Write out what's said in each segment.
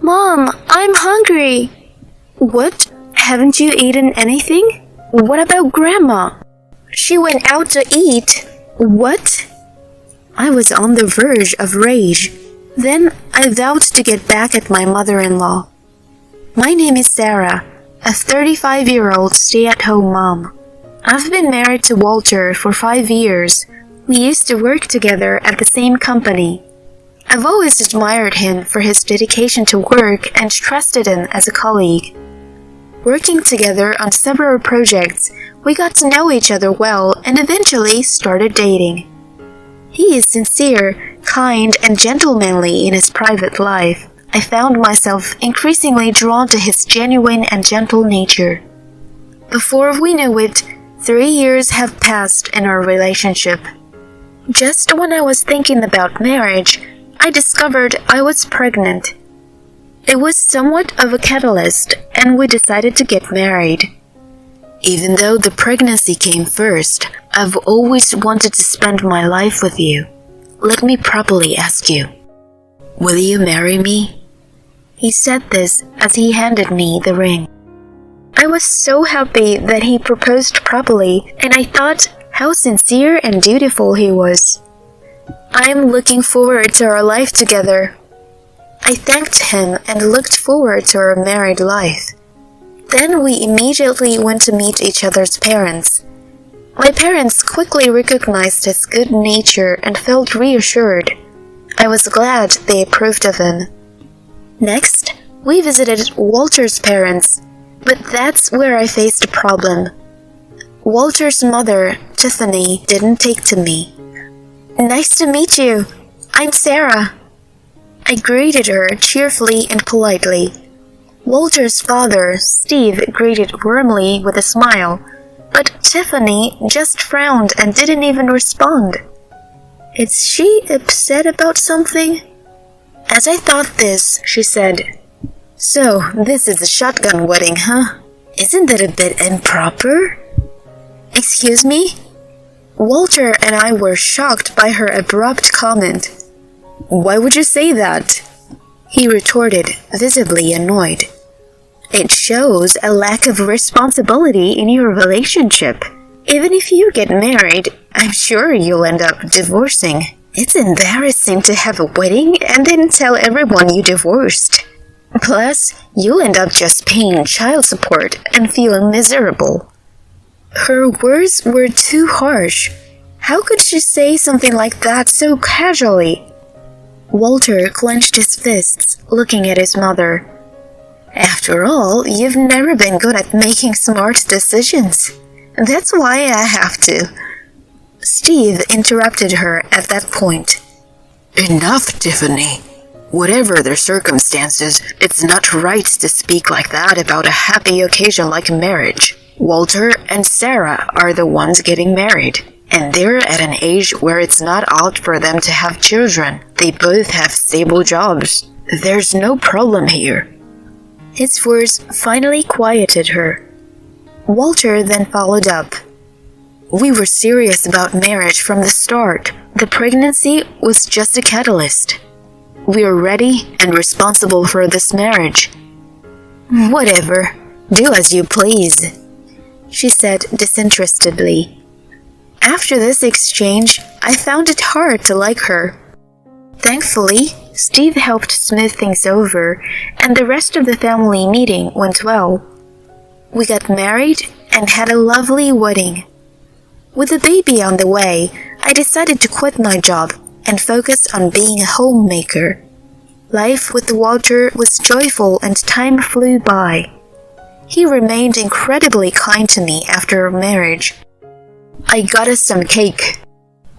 Mom, I'm hungry. What? Haven't you eaten anything? What about Grandma? She went out to eat. What? I was on the verge of rage. Then I vowed to get back at my mother-in-law. My name is Sarah, a 35-year-old stay-at-home mom. I've been married to Walter for 5 years. We used to work together at the same company. I've always admired him for his dedication to work and trusted him as a colleague. Working together on several projects, we got to know each other well and eventually started dating. He is sincere, kind, and gentlemanly in his private life. I found myself increasingly drawn to his genuine and gentle nature. Before we knew it, 3 years have passed in our relationship. Just when I was thinking about marriage, I discovered I was pregnant. It was somewhat of a catalyst, and we decided to get married. Even though the pregnancy came first, I've always wanted to spend my life with you. Let me properly ask you, will you marry me? He said this as he handed me the ring. I was so happy that he proposed properly, and I thought how sincere and dutiful he was. I am looking forward to our life together. I thanked him and looked forward to our married life. Then we immediately went to meet each other's parents. My parents quickly recognized his good nature and felt reassured. I was glad they approved of him. Next, we visited Walter's parents, but that's where I faced a problem. Walter's mother, Tiffany, didn't take to me. Nice to meet you. I'm Sarah. I greeted her cheerfully and politely. Walter's father, Steve, greeted warmly with a smile, but Tiffany just frowned and didn't even respond. Is she upset about something? As I thought this, she said, "So, this is a shotgun wedding, huh? Isn't that a bit improper?" Excuse me? Walter and I were shocked by her abrupt comment. Why would you say that? He retorted, visibly annoyed. It shows a lack of responsibility in your relationship. Even if you get married, I'm sure you'll end up divorcing. It's embarrassing to have a wedding and then tell everyone you divorced. Plus, you'll end up just paying child support and feeling miserable. Her words were too harsh. How could she say something like that so casually? Walter clenched his fists, looking at his mother. After all, you've never been good at making smart decisions. That's why I have to. Steve interrupted her at that point. Enough, Tiffany. Whatever the circumstances, it's not right to speak like that about a happy occasion like marriage. Walter and Sarah are the ones getting married, and they're at an age where it's not odd for them to have children. They both have stable jobs. There's no problem here. His words finally quieted her. Walter then followed up. We were serious about marriage from the start. The pregnancy was just a catalyst. We are ready and responsible for this marriage. Whatever. Do as you please, she said disinterestedly. After this exchange, I found it hard to like her. Thankfully, Steve helped smooth things over, and the rest of the family meeting went well. We got married and had a lovely wedding. With a baby on the way, I decided to quit my job and focus on being a homemaker. Life with Walter was joyful and time flew by. He remained incredibly kind to me after our marriage. I got us some cake.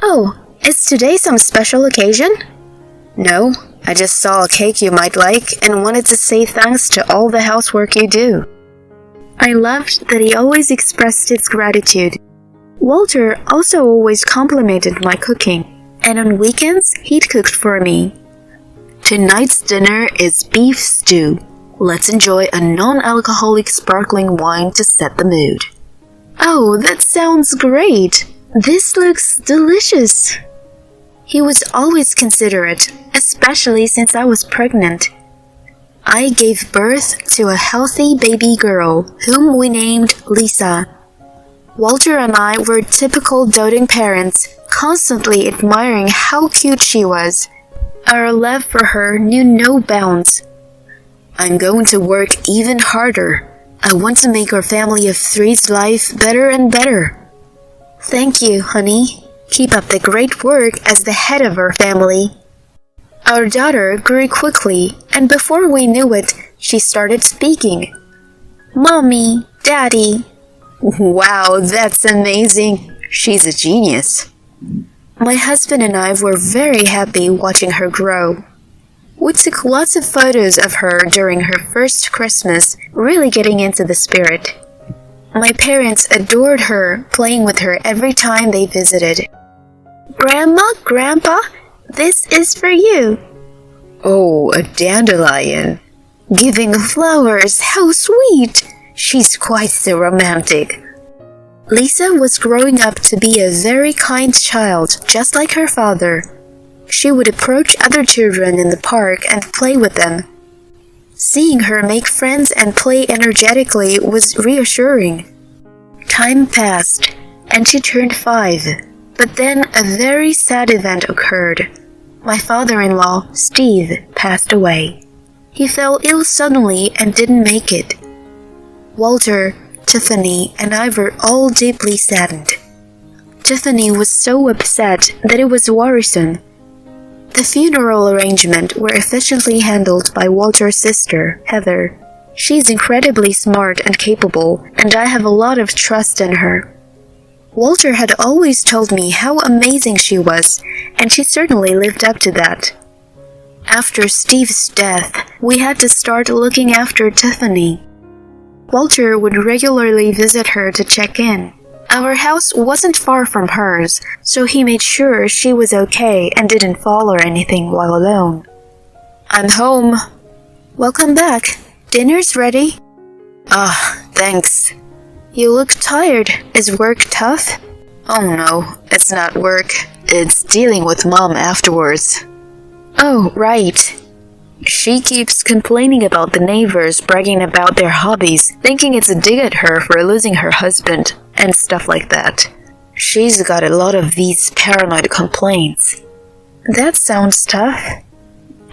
Oh, is today some special occasion? No, I just saw a cake you might like and wanted to say thanks to all the housework you do. I loved that he always expressed his gratitude. Walter also always complimented my cooking, and on weekends he'd cooked for me. Tonight's dinner is beef stew. Let's enjoy a non-alcoholic sparkling wine to set the mood. Oh, that sounds great. This looks delicious. He was always considerate, especially since I was pregnant. I gave birth to a healthy baby girl whom we named Lisa. Walter and I were typical doting parents, constantly admiring how cute she was. Our love for her knew no bounds. I'm going to work even harder. I want to make our family of three's life better and better. Thank you, honey. Keep up the great work as the head of our family. Our daughter grew quickly, and before we knew it, she started speaking. Mommy, Daddy. Wow, that's amazing. She's a genius. My husband and I were very happy watching her grow. We took lots of photos of her during her first Christmas, really getting into the spirit. My parents adored her, playing with her every time they visited. Grandma, Grandpa, this is for you. Oh, a dandelion. Giving flowers, how sweet. She's quite so romantic. Lisa was growing up to be a very kind child, just like her father. She would approach other children in the park and play with them. Seeing her make friends and play energetically was reassuring. Time passed, and she turned 5. But then a very sad event occurred. My father-in-law, Steve, passed away. He fell ill suddenly and didn't make it. Walter, Tiffany, and I were all deeply saddened. Tiffany was so upset that it was worrisome. The funeral arrangements were efficiently handled by Walter's sister, Heather. She's incredibly smart and capable, and I have a lot of trust in her. Walter had always told me how amazing she was, and she certainly lived up to that. After Steve's death, we had to start looking after Tiffany. Walter would regularly visit her to check in. Our house wasn't far from hers, so he made sure she was okay and didn't fall or anything while alone. I'm home. Welcome back. Dinner's ready. Thanks. You look tired. Is work tough? Oh no, it's not work. It's dealing with Mom afterwards. Oh, right. She keeps complaining about the neighbors bragging about their hobbies, thinking it's a dig at her for losing her husband, and stuff like that. She's got a lot of these paranoid complaints. That sounds tough.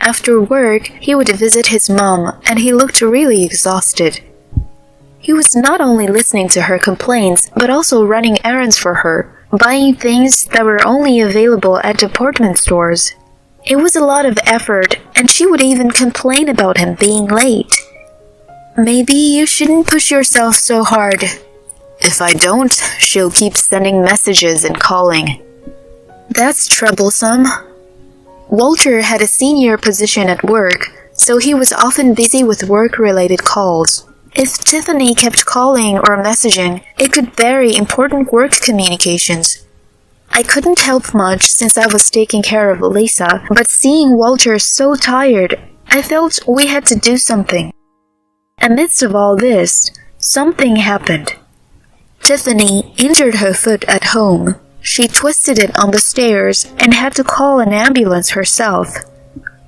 After work, he would visit his mom, and he looked really exhausted. He was not only listening to her complaints, but also running errands for her, buying things that were only available at department stores. It was a lot of effort, and she would even complain about him being late. Maybe you shouldn't push yourself so hard. If I don't, she'll keep sending messages and calling. That's troublesome. Walter had a senior position at work, so he was often busy with work-related calls. If Tiffany kept calling or messaging, it could bury important work communications. I couldn't help much since I was taking care of Lisa, but seeing Walter so tired, I felt we had to do something. Amidst of all this, something happened. Tiffany injured her foot at home. She twisted it on the stairs and had to call an ambulance herself.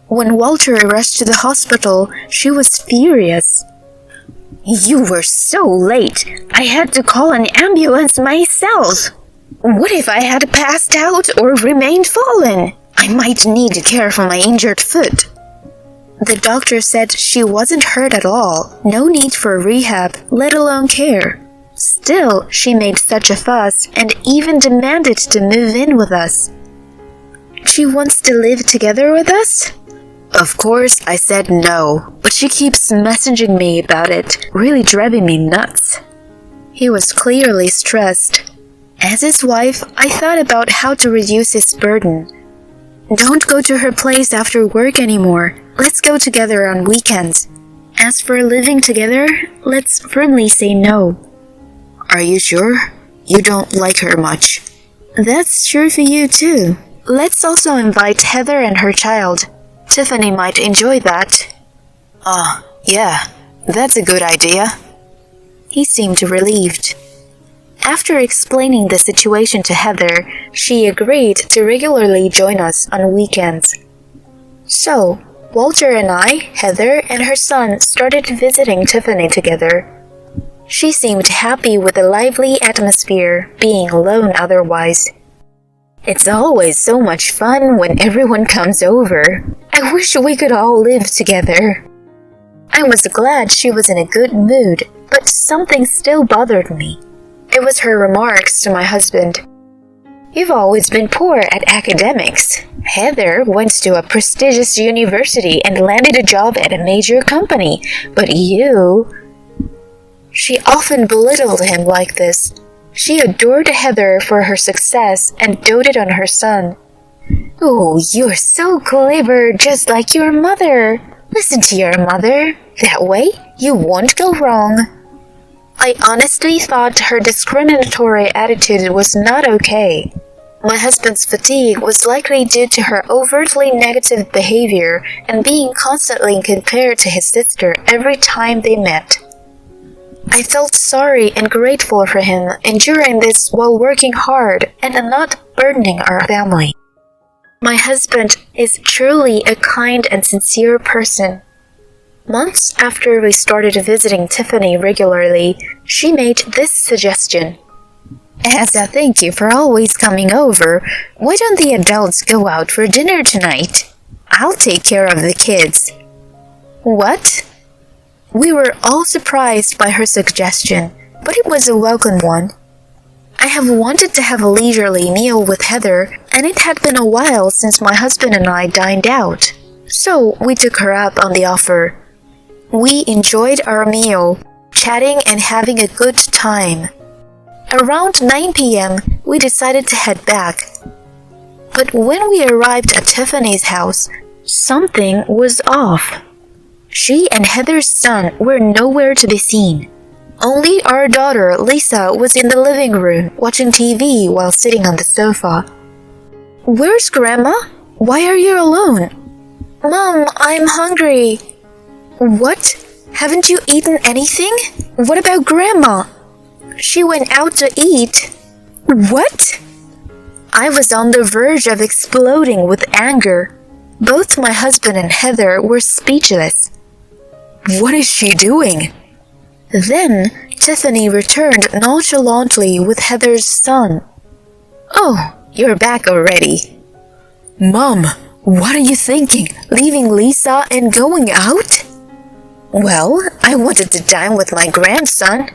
When Walter rushed to the hospital, she was furious. You were so late. I had to call an ambulance myself. What if I had passed out or remained fallen? I might need care for my injured foot. The doctor said she wasn't hurt at all, no need for rehab, let alone care. Still, she made such a fuss and even demanded to move in with us. She wants to live together with us? Of course, I said no, but she keeps messaging me about it, really driving me nuts. He was clearly stressed. As his wife, I thought about how to reduce his burden. Don't go to her place after work anymore. Let's go together on weekends. As for living together, let's firmly say no. Are you sure? You don't like her much. That's true for you too. Let's also invite Heather and her child. Tiffany might enjoy that. Yeah, that's a good idea. He seemed relieved. After explaining the situation to Heather, she agreed to regularly join us on weekends. So, Walter and I, Heather, and her son started visiting Tiffany together. She seemed happy with the lively atmosphere, being alone otherwise. It's always so much fun when everyone comes over. I wish we could all live together. I was glad she was in a good mood, but something still bothered me. It was her remarks to my husband. You've always been poor at academics. Heather went to a prestigious university and landed a job at a major company, but you... She often belittled him like this. She adored Heather for her success and doted on her son. Oh, you're so clever, just like your mother. Listen to your mother. That way, you won't go wrong. I honestly thought her discriminatory attitude was not okay. My husband's fatigue was likely due to her overtly negative behavior and being constantly compared to his sister every time they met. I felt sorry and grateful for him enduring this while working hard and not burdening our family. My husband is truly a kind and sincere person. Months after we started visiting Tiffany regularly, she made this suggestion. As a thank you for always coming over, why don't the adults go out for dinner tonight? I'll take care of the kids. What? We were all surprised by her suggestion, but it was a welcome one. I have wanted to have a leisurely meal with Heather, and it had been a while since my husband and I dined out, so we took her up on the offer. We enjoyed our meal, chatting and having a good time. Around 9 p.m., we decided to head back. But when we arrived at Tiffany's house, something was off. She and Heather's son were nowhere to be seen. Only our daughter, Lisa, was in the living room watching TV while sitting on the sofa. Where's Grandma? Why are you alone? Mom, I'm hungry. What? Haven't you eaten anything? What about Grandma? She went out to eat. What? I was on the verge of exploding with anger. Both my husband and Heather were speechless. What is she doing? Then Tiffany returned nonchalantly with Heather's son. Oh, you're back already. Mom, what are you thinking? Leaving Lisa and going out? Well, I wanted to dine with my grandson.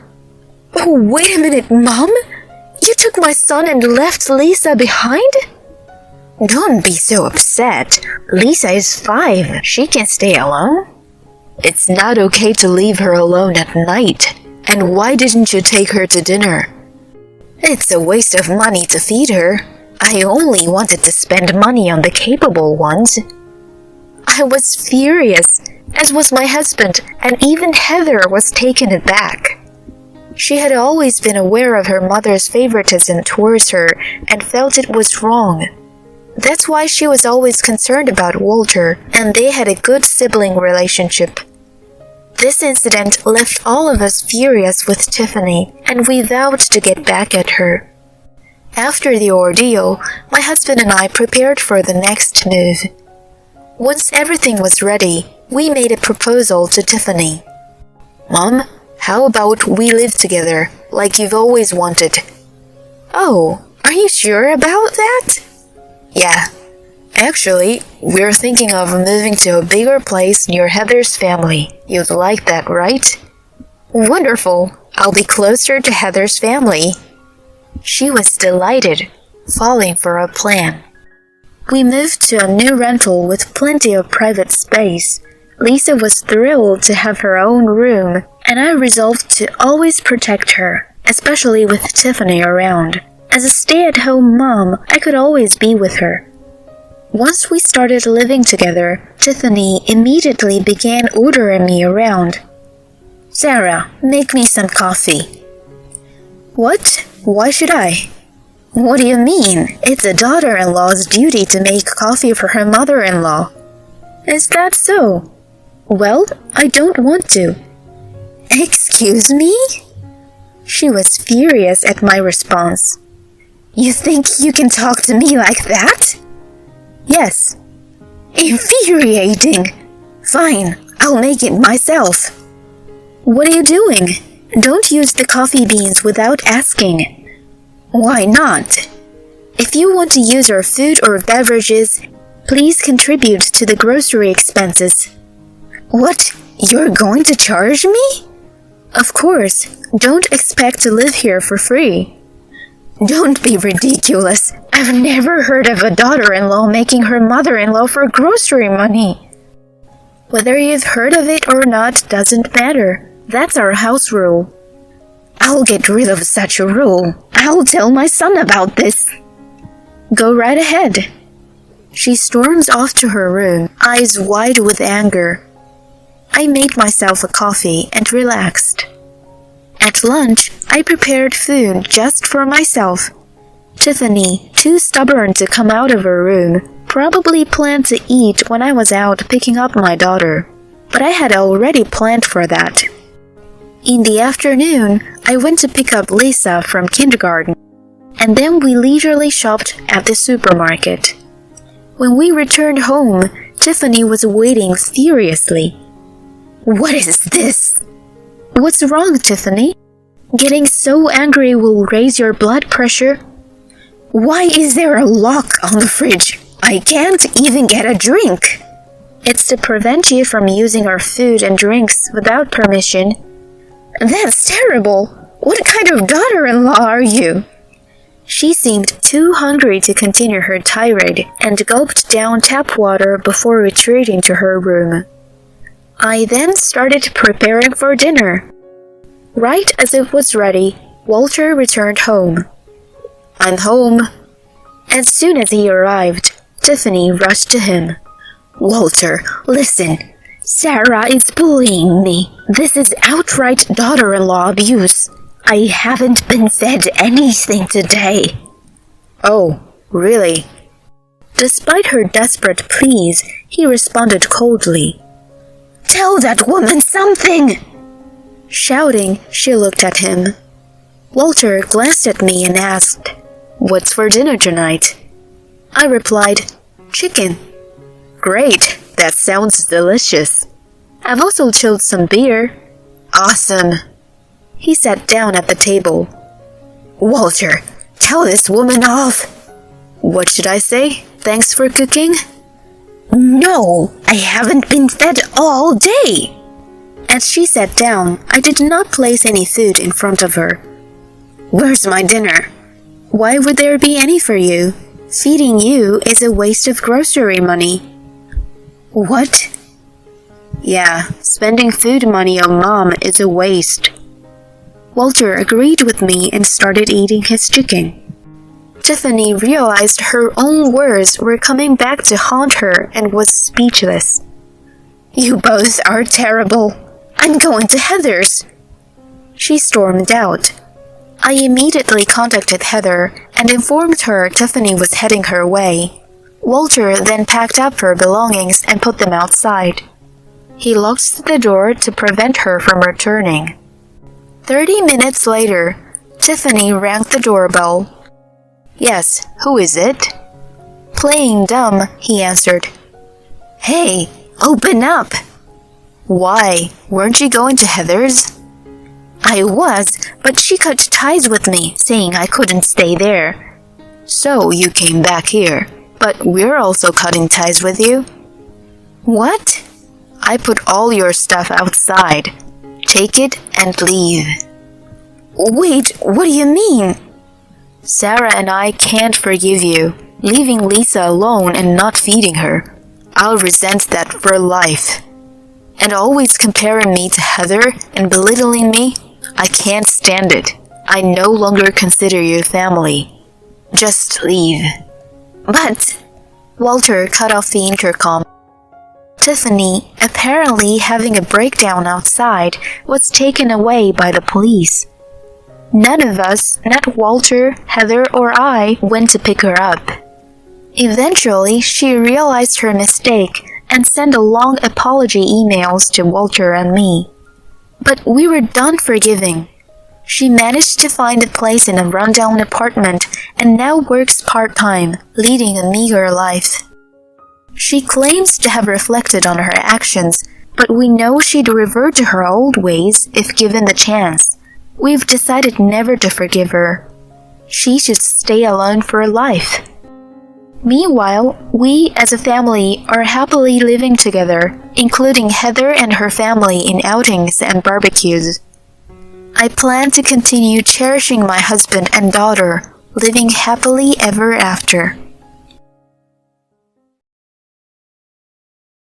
Oh, wait a minute, Mom. You took my son and left Lisa behind? Don't be so upset. Lisa is 5. She can stay alone. It's not okay to leave her alone at night. And why didn't you take her to dinner? It's a waste of money to feed her. I only wanted to spend money on the capable ones. I was furious, as was my husband, and even Heather was taken aback. She had always been aware of her mother's favoritism towards her and felt it was wrong. That's why she was always concerned about Walter, and they had a good sibling relationship. This incident left all of us furious with Tiffany, and we vowed to get back at her. After the ordeal, my husband and I prepared for the next move. Once everything was ready, we made a proposal to Tiffany. Mom, how about we live together, like you've always wanted? Oh, are you sure about that? Yeah. Actually, we're thinking of moving to a bigger place near Heather's family. You'd like that, right? Wonderful. I'll be closer to Heather's family. She was delighted, falling for our plan. We moved to a new rental with plenty of private space. Lisa was thrilled to have her own room, and I resolved to always protect her, especially with Tiffany around. As a stay-at-home mom, I could always be with her. Once we started living together, Tiffany immediately began ordering me around. Sarah, make me some coffee. What? Why should I? What do you mean? It's a daughter-in-law's duty to make coffee for her mother-in-law. Is that so? Well, I don't want to. Excuse me? She was furious at my response. You think you can talk to me like that? Yes. Infuriating. Fine, I'll make it myself. What are you doing? Don't use the coffee beans without asking. Why not? If you want to use our food or beverages, please contribute to the grocery expenses. What? You're going to charge me? Of course, don't expect to live here for free. Don't be ridiculous. I've never heard of a daughter-in-law making her mother-in-law for grocery money. Whether you've heard of it or not doesn't matter. That's our house rule. I'll get rid of such a rule. I'll tell my son about this. Go right ahead. She storms off to her room, eyes wide with anger. I made myself a coffee and relaxed. At lunch, I prepared food just for myself. Tiffany, too stubborn to come out of her room, probably planned to eat when I was out picking up my daughter, but I had already planned for that. In the afternoon, I went to pick up Lisa from kindergarten, and then we leisurely shopped at the supermarket. When we returned home, Tiffany was waiting furiously. What is this? What's wrong, Tiffany? Getting so angry will raise your blood pressure. Why is there a lock on the fridge? I can't even get a drink. It's to prevent you from using our food and drinks without permission. That's terrible. What kind of daughter-in-law are you? She seemed too hungry to continue her tirade and gulped down tap water before retreating to her room. I then started preparing for dinner. Right as it was ready, Walter returned home. I'm home. As soon as he arrived, Tiffany rushed to him. Walter, listen. Sarah is bullying me. This is outright daughter-in-law abuse. I haven't been fed anything today. Oh, really? Despite her desperate pleas, he responded coldly. Tell that woman something! Shouting, she looked at him. Walter glanced at me and asked, What's for dinner tonight? I replied, Chicken. Great, that sounds delicious. I've also chilled some beer. Awesome. He sat down at the table. Walter, tell this woman off. What should I say? Thanks for cooking? No, I haven't been fed all day. As she sat down, I did not place any food in front of her. Where's my dinner? Why would there be any for you? Feeding you is a waste of grocery money. What? Yeah, spending food money on Mom is a waste. Walter agreed with me and started eating his chicken. Tiffany realized her own words were coming back to haunt her and was speechless. You both are terrible. I'm going to Heather's. She stormed out. I immediately contacted Heather and informed her Tiffany was heading her way. Walter then packed up her belongings and put them outside. He locked the door to prevent her from returning. 30 minutes later, Tiffany rang the doorbell. Yes, who is it? Playing dumb, he answered. Hey, open up! Why, weren't you going to Heather's? I was, but she cut ties with me, saying I couldn't stay there. So you came back here, but we're also cutting ties with you? What? I put all your stuff outside. Take it and leave. Wait, what do you mean? Sarah and I can't forgive you, leaving Lisa alone and not feeding her. I'll resent that for life. And always comparing me to Heather and belittling me, I can't stand it. I no longer consider you family. Just leave. But Walter cut off the intercom. Tiffany, apparently having a breakdown outside, was taken away by the police. None of us, not Walter, Heather, or I, went to pick her up. Eventually, she realized her mistake and sent a long apology emails to Walter and me. But we were done forgiving. She managed to find a place in a rundown apartment and now works part-time, leading a meager life. She claims to have reflected on her actions, but we know she'd revert to her old ways if given the chance. We've decided never to forgive her. She should stay alone for life. Meanwhile, we as a family are happily living together, including Heather and her family in outings and barbecues. I plan to continue cherishing my husband and daughter, living happily ever after.